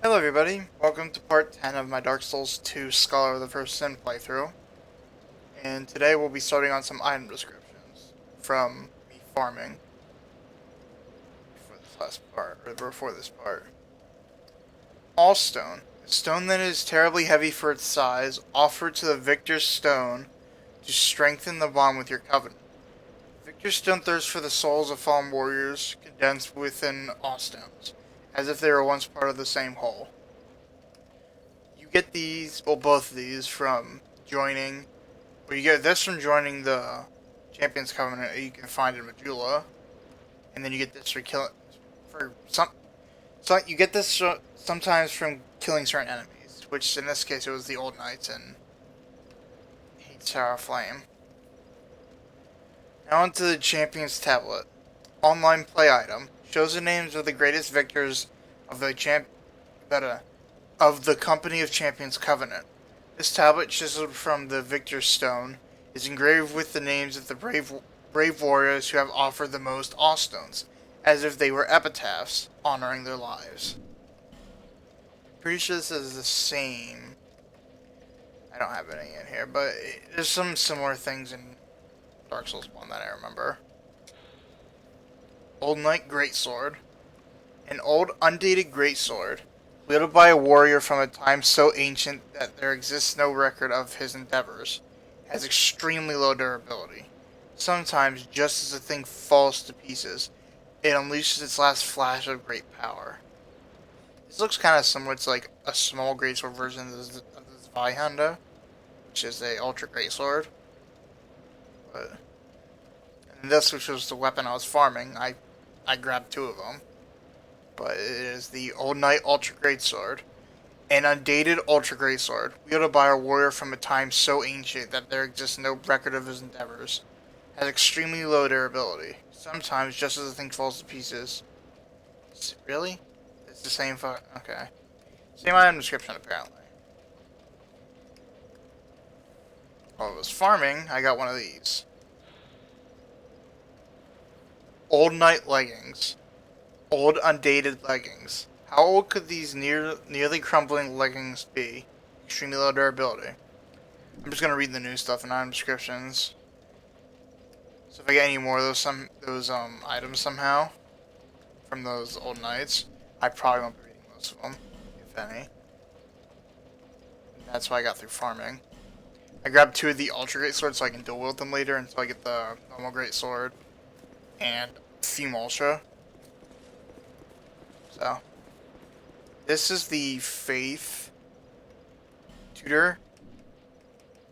Hello everybody, welcome to part 10 of my Dark Souls 2 Scholar of the First Sin playthrough. And today we'll be starting on some item descriptions from me farming before this part. All stone. A stone that is terribly heavy for its size, offered to the Victor's Stone to strengthen the bond with your covenant. Victor's Stone thirsts for the souls of fallen warriors condensed within all stones, as if they were once part of the same whole. You get these, well, both of these from joining, or you get this from joining the Champions Covenant you can find in Majula, and then you get this you get this sometimes from killing certain enemies, which in this case it was the Old Knights and Tower of Flame. Now onto the Champions Tablet. Online play item. Shows the names of the greatest victors of the Company of Champions Covenant. This tablet, chiseled from the Victor's Stone, is engraved with the names of the brave warriors who have offered the most Allstones, as if they were epitaphs, honoring their lives. Pretty sure this is the same. I don't have any in here, but there's some similar things in Dark Souls 1 that I remember. Old Knight Greatsword. An old, undated greatsword, wielded by a warrior from a time so ancient that there exists no record of his endeavors, has extremely low durability. Sometimes, just as the thing falls to pieces, it unleashes its last flash of great power. This looks kind of similar to like a small greatsword version of the Zweihander, which is a ultra greatsword. But and this, which was the weapon I was farming, I grabbed two of them. But it is the Old Knight Ultra Greatsword, an undated Ultra Greatsword, wielded by a warrior from a time so ancient that there exists no record of his endeavors. Has extremely low durability. Sometimes, just as the thing falls to pieces. Really? It's the same okay. Same item description, apparently. While I was farming, I got one of these. Old Knight Leggings. Old, undated leggings. How old could these nearly crumbling leggings be? Extremely low durability. I'm just gonna read the new stuff in item descriptions. So if I get any more of those items somehow from those old knights, I probably won't be reading most of them, if any. And that's why I got through farming. I grabbed two of the Ultra Great Swords so I can dual wield them later until I get the normal Great Sword and Fume Ultra. So, this is the Faith Tutor.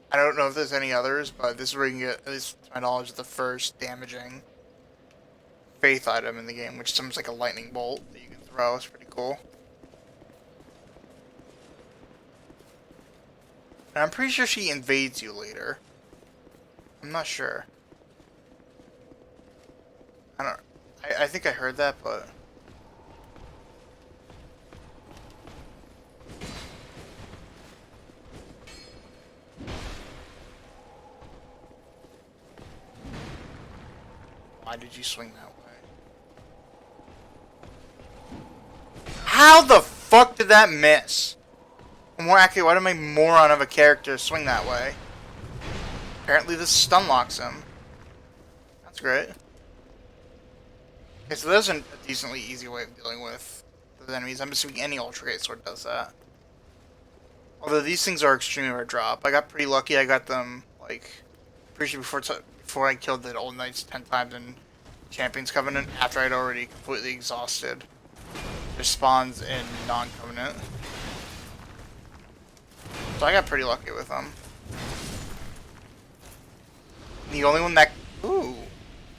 I don't know if there's any others, but this is where you can get, at least to my knowledge, the first damaging Faith item in the game, which seems like a lightning bolt that you can throw. It's pretty cool. And I'm pretty sure she invades you later. I'm not sure. I think I heard that, but why did you swing that way? How the fuck did that miss? Or more accurate, why did my moron of a character swing that way? Apparently this stun locks him. That's great. Okay, so there's a decently easy way of dealing with those enemies. I'm assuming any Ultra Great Sword does that. Although these things are extremely rare drop. I got pretty lucky. I got them, like, pretty sure before I killed the Old Knights 10 times in Champions Covenant, after I'd already completely exhausted their spawns in non-Covenant. So I got pretty lucky with them. The only one that... Ooh.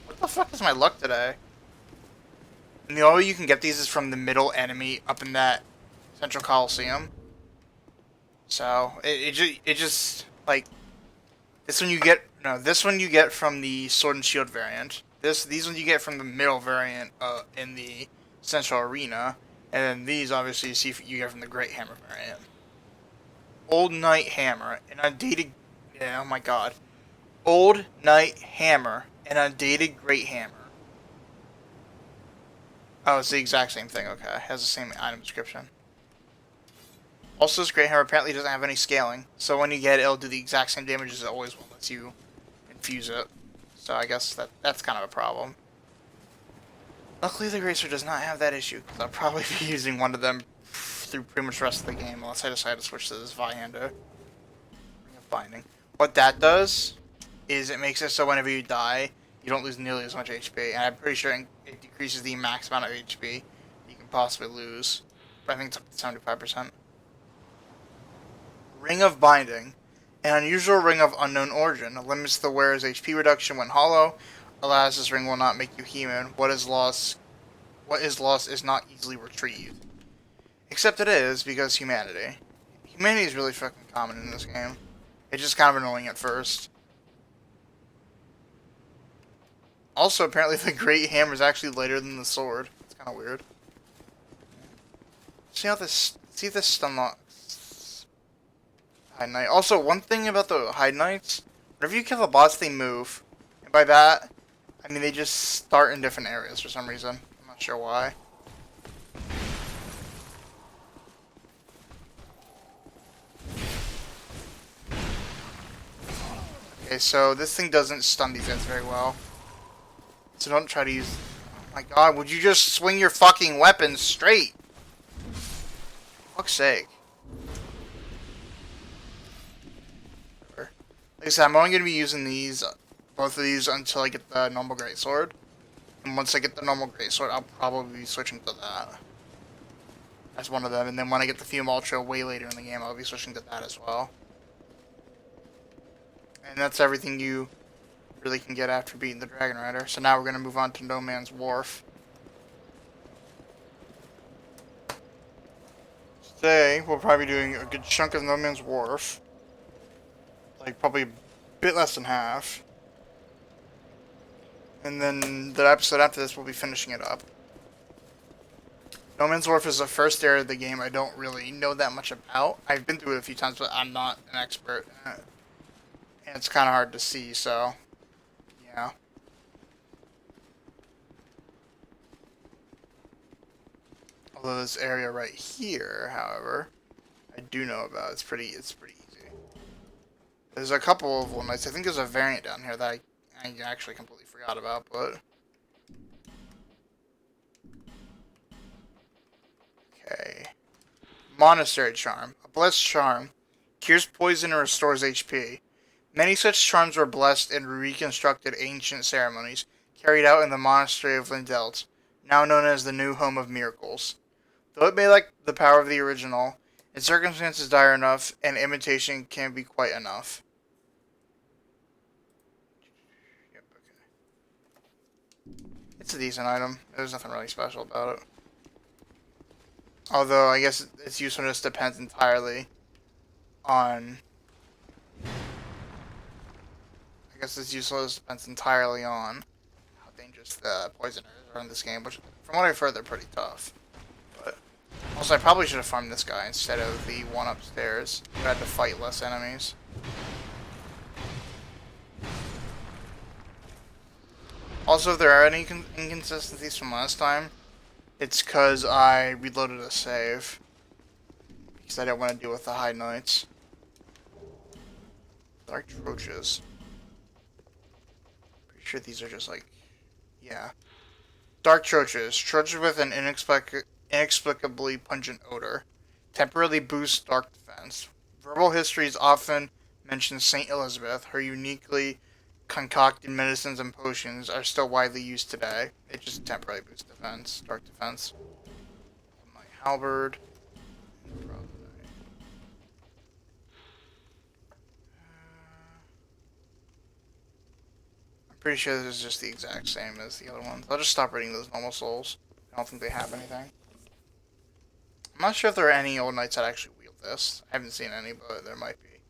What the fuck is my luck today? And the only way you can get these is from the middle enemy up in that Central Coliseum. So, it just, like... This one you get from the Sword and Shield variant. These ones you get from the middle variant in the Central Arena. And then these, obviously, you get from the Great Hammer variant. Old Knight Hammer, an undated... Yeah, oh my god. Old Knight Hammer, an undated Great Hammer. Oh, it's the exact same thing, okay. It has the same item description. Also, this Great Hammer apparently doesn't have any scaling, so when you get it, it'll do the exact same damage as it always will, unless you infuse it. So I guess that's kind of a problem. Luckily, the Great Sword does not have that issue, because I'll probably be using one of them through pretty much the rest of the game, unless I decide to switch to this Vihander. Ring of Binding. What that does is it makes it so whenever you die, you don't lose nearly as much HP, and I'm pretty sure it decreases the max amount of HP you can possibly lose. But I think it's up to 75%. Ring of Binding. An unusual ring of unknown origin. It limits the wearer's HP reduction when hollow. Alas, this ring will not make you human. What is lost is not easily retrieved. Except it is, because humanity. Humanity is really fucking common in this game. It's just kind of annoying at first. Also, apparently the Great Hammer is actually lighter than the sword. It's kind of weird. See if this stun locks Hide Knight. Also, one thing about the Hide Knights, whenever you kill the boss, they move. And by that, I mean they just start in different areas for some reason. I'm not sure why. Okay, so this thing doesn't stun these guys very well. So don't try to use... Oh my god, would you just swing your fucking weapons straight? For fuck's sake. Like I said, I'm only going to be using these, both of these, until I get the normal greatsword. And once I get the normal greatsword, I'll probably be switching to that. As one of them. And then when I get the Fume Ultra way later in the game, I'll be switching to that as well. And that's everything you really can get after beating the Dragon Rider. So now we're going to move on to No Man's Wharf. Today, we'll probably be doing a good chunk of No Man's Wharf. Like, probably a bit less than half. And then the episode after this, we'll be finishing it up. No Man's Wharf is the first area of the game I don't really know that much about. I've been through it a few times, but I'm not an expert in it. And it's kind of hard to see, so... yeah. Although this area right here, however, I do know about. It's pretty easy. There's a couple of ones. I think there's a variant down here that I actually completely forgot about, but... okay. Monastery Charm. A blessed charm. Cures poison and restores HP. Many such charms were blessed in reconstructed ancient ceremonies, carried out in the Monastery of Lindelt, now known as the New Home of Miracles. Though it may lack the power of the original, in circumstances dire enough, an imitation can be quite enough. Yep, okay. It's a decent item. There's nothing really special about it. Although, I guess its usefulness depends entirely on... I guess its usefulness depends entirely on how dangerous the poisoners are in this game, which, from what I've heard, they're pretty tough. But also, I probably should have farmed this guy instead of the one upstairs, who had to fight less enemies. Also, if there are any inconsistencies from last time, it's because I reloaded a save. Because I didn't want to deal with the High Knights. Dark Troches. Pretty sure these are just like... yeah. Dark Troches. Troches with an inexplicably pungent odor. Temporarily boosts dark defense. Verbal histories often mention Saint Elizabeth. Her uniquely concocted medicines and potions are still widely used today. It just temporarily boosts defense. Dark defense. My halberd. Pretty sure this is just the exact same as the other ones. I'll just stop reading those normal souls. I don't think they have anything. I'm not sure if there are any old knights that actually wield this. I haven't seen any, but there might be.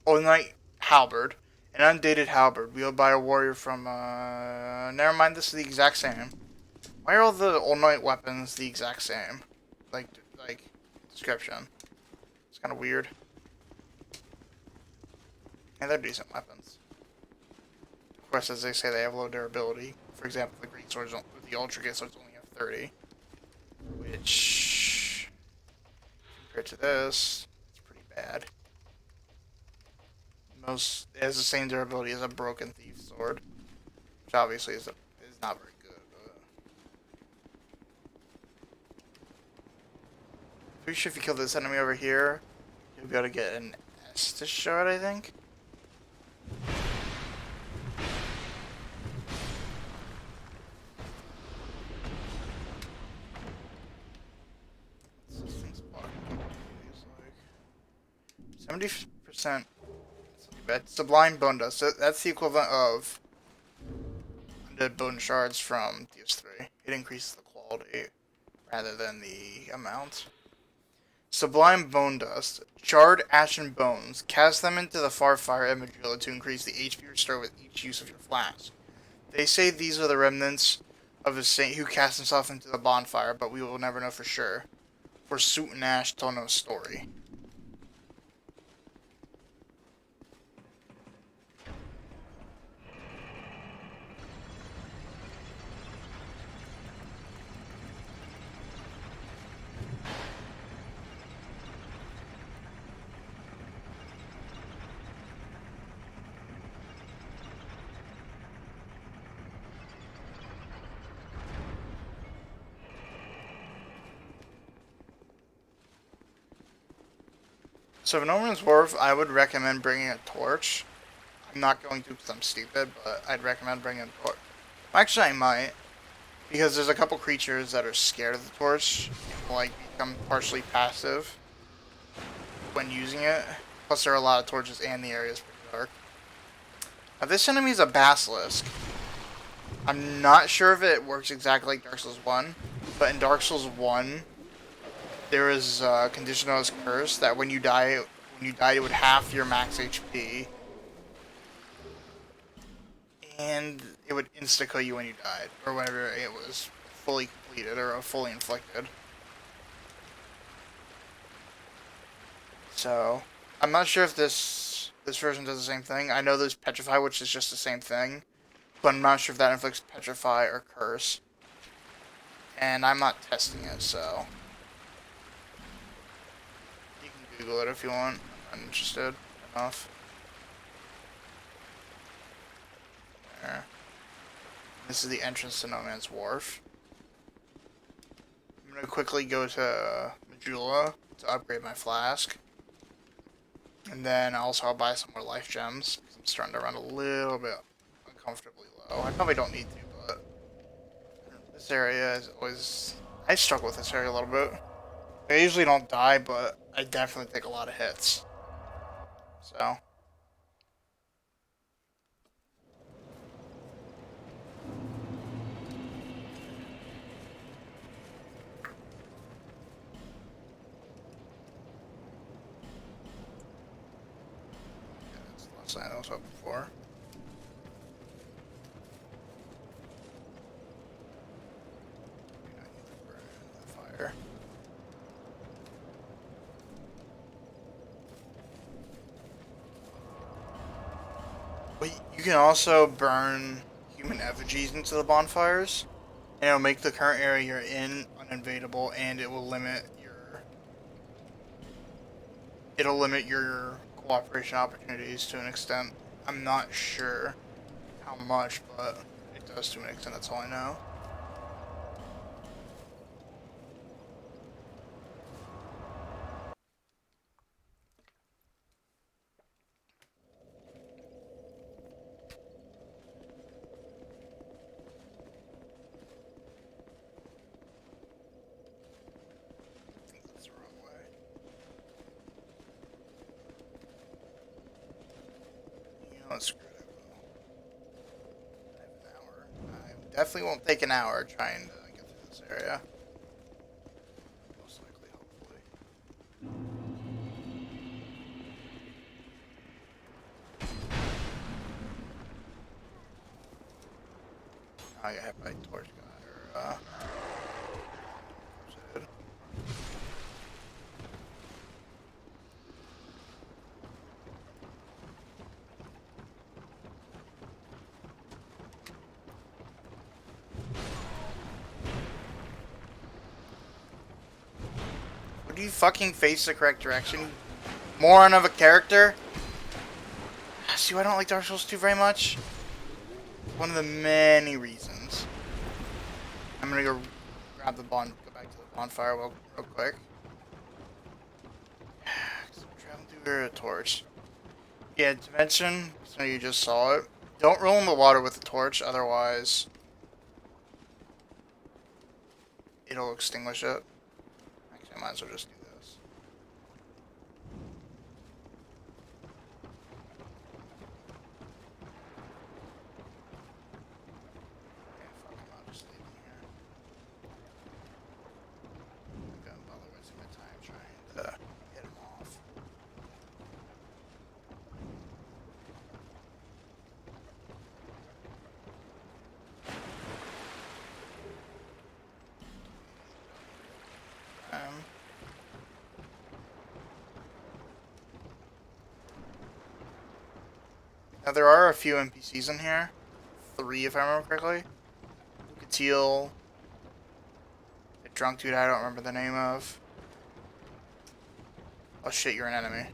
Old Knight Halberd. An undated halberd wielded by a warrior from, never mind, this is the exact same. Why are all the Old Knight weapons the exact same? Like, description. It's kind of weird. And they're decent weapons. Of course, as they say, they have low durability. For example, the Great Swords, the Ultra Great Swords only have 30. Which, compared to this, it's pretty bad. It has the same durability as a Broken Thief sword, which obviously is not very good. But pretty sure if you kill this enemy over here, you'll be able to get an Estus shard, I think. What's this thing's block capabilities like? 70%. That's Sublime Bone Dust. So that's the equivalent of Undead Bone Shards from DS3. It increases the quality rather than the amount. Sublime Bone Dust. Charred Ashen Bones. Cast them into the Far Fire at Majula to increase the HP restored with each use of your flask. They say these are the remnants of a saint who cast himself into the bonfire, but we will never know for sure. For Soot and Ash tell no story. So if no one's Wharf, I would recommend bringing a torch. I'm not going to because I'm stupid, but I'd recommend bringing a torch. Actually, I might. Because there's a couple creatures that are scared of the torch and will, like, become partially passive when using it. Plus, there are a lot of torches and the area is pretty dark. Now, this enemy is a Basilisk. I'm not sure if it works exactly like Dark Souls 1, but in Dark Souls 1, there is a condition known as Curse that when you die, it would halve your max HP. And it would insta-kill you when you died, or whenever it was fully completed, or fully inflicted. So, I'm not sure if this version does the same thing. I know there's Petrify, which is just the same thing, but I'm not sure if that inflicts Petrify or Curse. And I'm not testing it, so you can Google it if you want. I'm interested enough. There. This is the entrance to No Man's Wharf. I'm gonna quickly go to Majula to upgrade my flask. And then also I'll buy some more life gems, because I'm starting to run a little bit uncomfortably low. I probably don't need to, but this area is always... I struggle with this area a little bit. I usually don't die, but I definitely take a lot of hits. So... sign I was up before. Fire. But you can also burn human effigies into the bonfires, and it'll make the current area you're in uninvadable, and it will limit your cooperation opportunities to an extent. I'm not sure how much, but it does to an extent, that's all I know. I think that's the wrong way. You know, screw it, I have an hour. I definitely won't take an hour trying to get through this area. Most likely, hopefully. I got hit by a torch guy, or, Would you fucking face the correct direction? Moron of a character? See why I don't like Dark Souls 2 very much? One of the many reasons. I'm gonna go grab the go back to the bonfire real quick. I'm traveling through here a torch. Yeah, dimension, so you just saw it. Don't roll in the water with the torch, otherwise it'll extinguish it. Actually, I might as well just do this. Okay, fuck him, I'll just leave him here. I'm gonna bother wasting my time trying to hit him off. Now there are a few NPCs in here. 3 if I remember correctly. Lucatiel. A drunk dude I don't remember the name of. Oh shit, you're an enemy.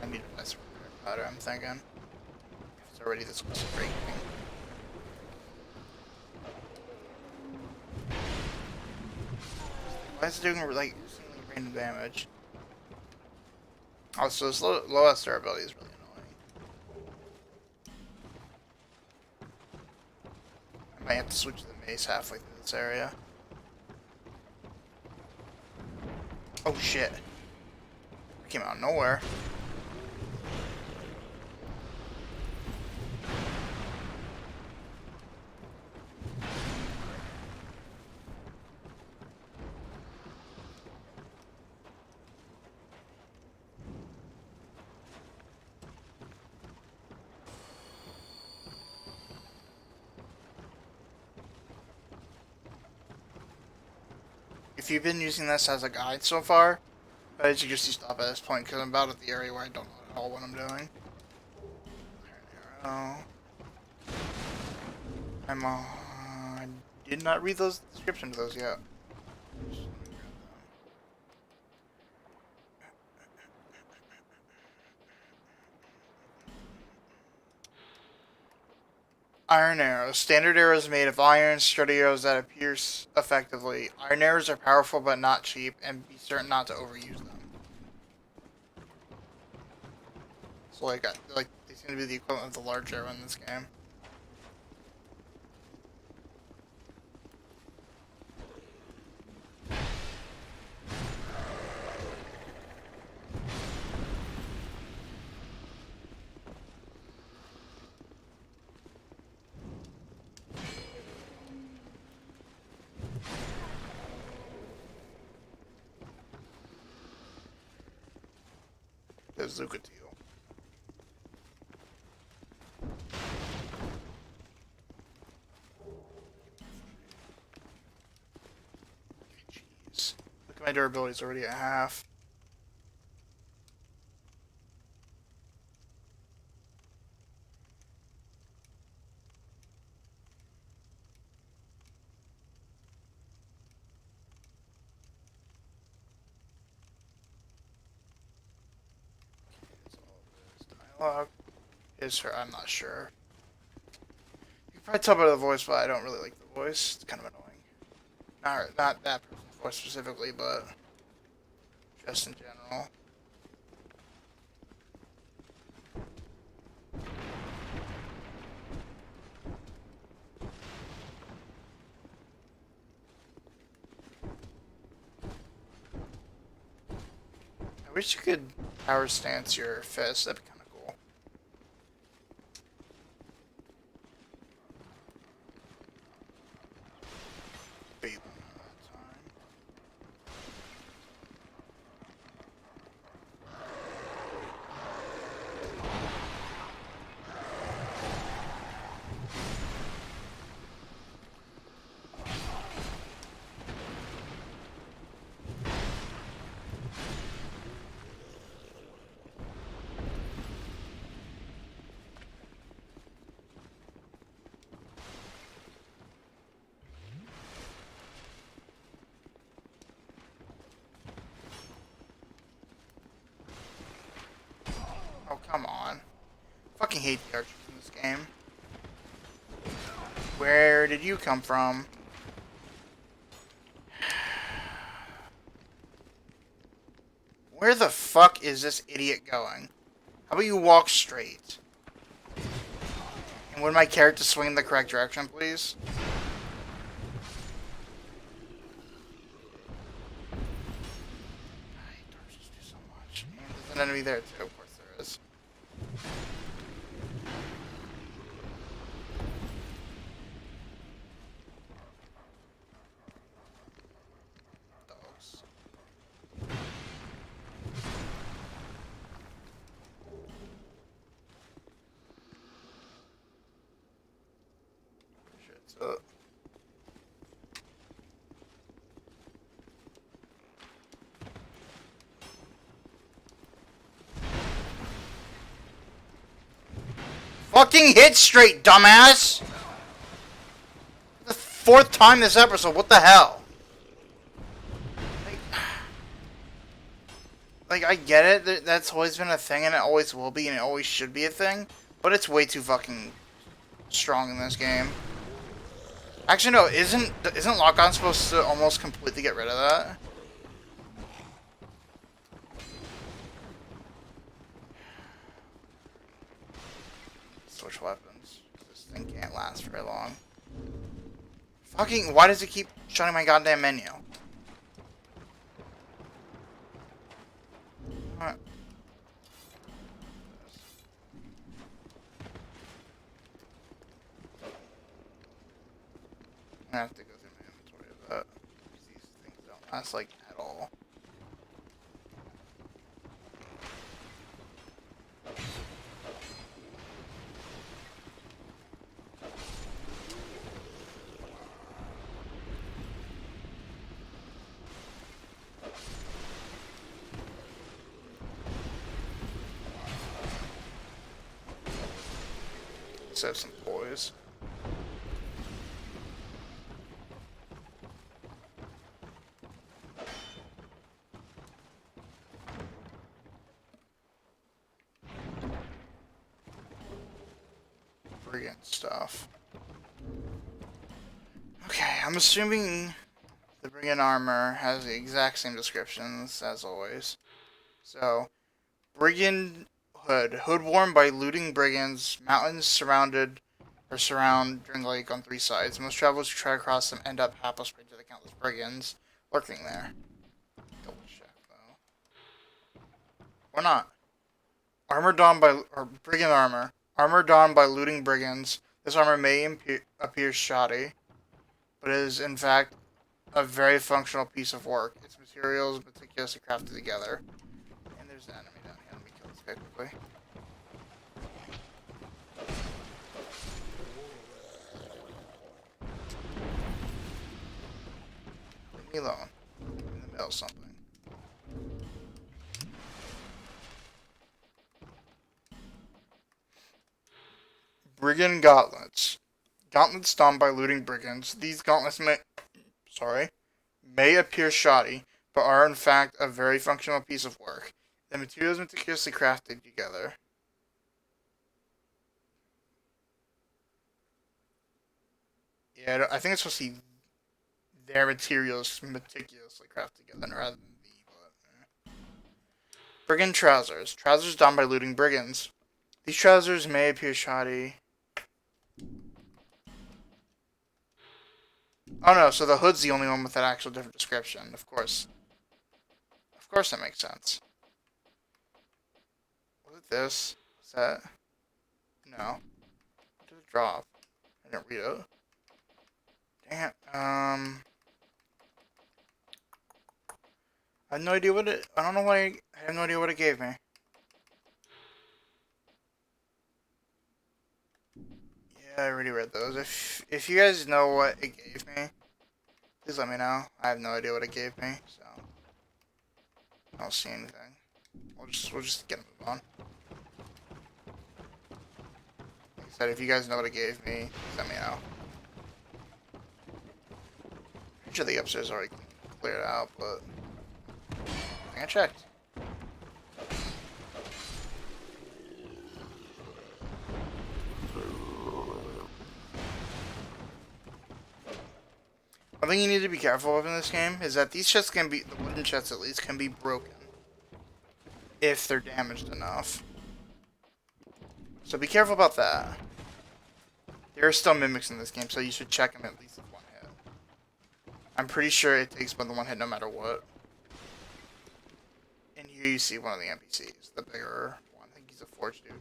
I need a nice powder, I'm thinking. It's already this close to breaking. Why is it doing like random damage? Also, this low SR ability is really annoying. I might have to switch to the mace halfway through this area. Oh shit. It came out of nowhere. If you've been using this as a guide so far, I suggest you stop at this point because I'm about at the area where I don't know at all what I'm doing. I did not read those descriptions of those yet. Iron arrows. Standard arrows made of iron, sturdy arrows that pierce effectively. Iron arrows are powerful but not cheap, and be certain not to overuse them. So like they seem to be the equivalent of the large arrow in this game. There's Lucatiel. Jeez. Look at my durability, it's already at half. Dialogue is her. I'm not sure. You can probably tell by the voice, but I don't really like the voice. It's kind of annoying. Not that person's voice specifically, but just in general. I wish you could power stance your fist. That'd be kind of cool. Babe. fucking hate the archers in this game. Where did you come from? Where the fuck is this idiot going? How about you walk straight? And would my character swing in the correct direction, please? I hate archers do so much. And there's an enemy there too, of course there is. Dogs. Shit's up. Fucking hit straight, dumbass! The fourth time this episode, what the hell? Like, I get it, that's always been a thing, and it always will be, and it always should be a thing, but it's way too fucking strong in this game. Actually, no, isn't lock-on supposed to almost completely get rid of that? Switch weapons. This thing can't last very long. Fucking, why does it keep shutting my goddamn menu? What? I'm gonna have to go through my inventory of that. These things don't last, like, at all. Let's have some poise. Brigand stuff. Okay, I'm assuming the Brigand armor has the exact same descriptions as always. So, Brigand hood. Hood worn by looting brigands. Mountains surround during the lake on 3 sides. Most travelers who try to cross them end up hapless prey to the countless brigands lurking there. Double check though. Or not. Armor donned by brigand armor. Armor donned by looting brigands. This armor may appear shoddy, but it is in fact a very functional piece of work. Its materials meticulously crafted together. And there's an enemy down here. Let me kill this guy quickly. Leave me alone. I'm in the middle of something. Brigand gauntlets. Gauntlets donned by looting brigands. These gauntlets may appear shoddy, but are in fact a very functional piece of work. The materials meticulously crafted together. Yeah, I think it's supposed to be their materials meticulously crafted together rather than the, but... Brigand trousers. Trousers donned by looting brigands. These trousers may appear shoddy. Oh no, so the hood's the only one with that actual different description, of course. Of course that makes sense. Was it this? Was that? No. What did it drop? I didn't read it. Dang it. I have no idea what it... I don't know why... I have no idea what it gave me. Yeah, I already read those. If you guys know what it gave me, please let me know. I have no idea what it gave me, so... I don't see anything. We'll just get a move on. Like I said, if you guys know what it gave me, please let me know. I'm sure the upstairs already cleared out, but... I think I checked. One thing you need to be careful of in this game is that these chests can be, the wooden chests at least, can be broken. If they're damaged enough. So be careful about that. There are still mimics in this game, so you should check them at least with one hit. I'm pretty sure it takes more than one hit no matter what. And here you see one of the NPCs, the bigger one. I think he's a forge dude.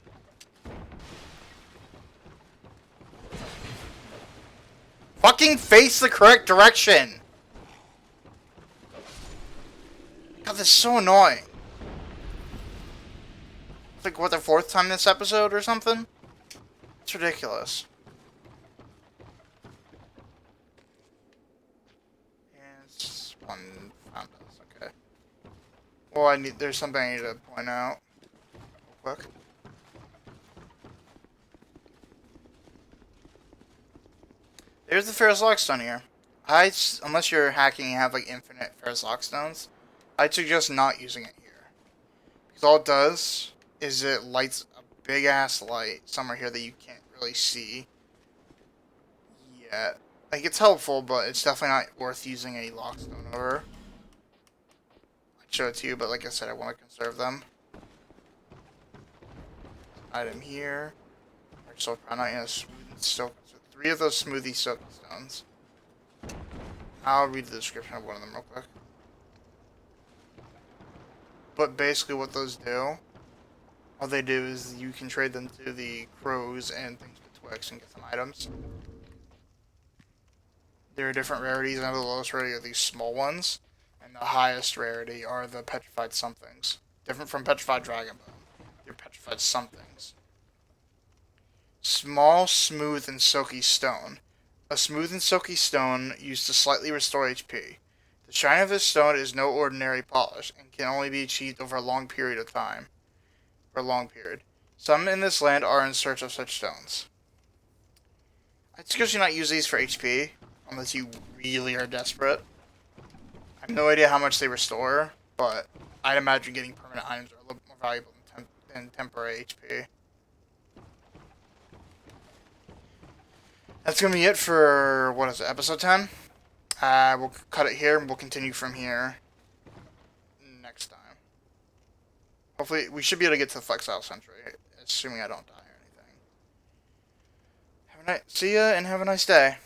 Fucking face the correct direction! God, this is so annoying. It's like, what, the 4th time this episode or something? It's ridiculous. And it's one found us, okay. Well, there's something I need to point out real quick. There's the Ferrous Lockstone here. Unless you're hacking and have like infinite Ferrous Lockstones, I'd suggest not using it here. Because all it does is it lights a big ass light somewhere here that you can't really see yet. Like, it's helpful, but it's definitely not worth using a Lockstone over. I'd show it to you, but like I said, I want to conserve them. Item here. So probably not in a smooth silk. 3 of those smoothie silk stones. I'll read the description of one of them real quick. But basically what those do, all they do is you can trade them to the crows and things with Twix and get some items. There are different rarities, and the lowest rarity are these small ones, and the highest rarity are the petrified somethings. Different from petrified dragon bone. They're petrified somethings. Small, smooth, and silky stone. A smooth and silky stone used to slightly restore HP. The shine of this stone is no ordinary polish, and can only be achieved over a long period of time. For a long period. Some in this land are in search of such stones. I'd suggest you not use these for HP, unless you really are desperate. I have no idea how much they restore, but I'd imagine getting permanent items are a little more valuable than temporary HP. That's going to be it for, what is it, episode 10? We'll cut it here, and we'll continue from here next time. Hopefully, we should be able to get to the Flexile Sentry, assuming I don't die or anything. See ya, and have a nice day.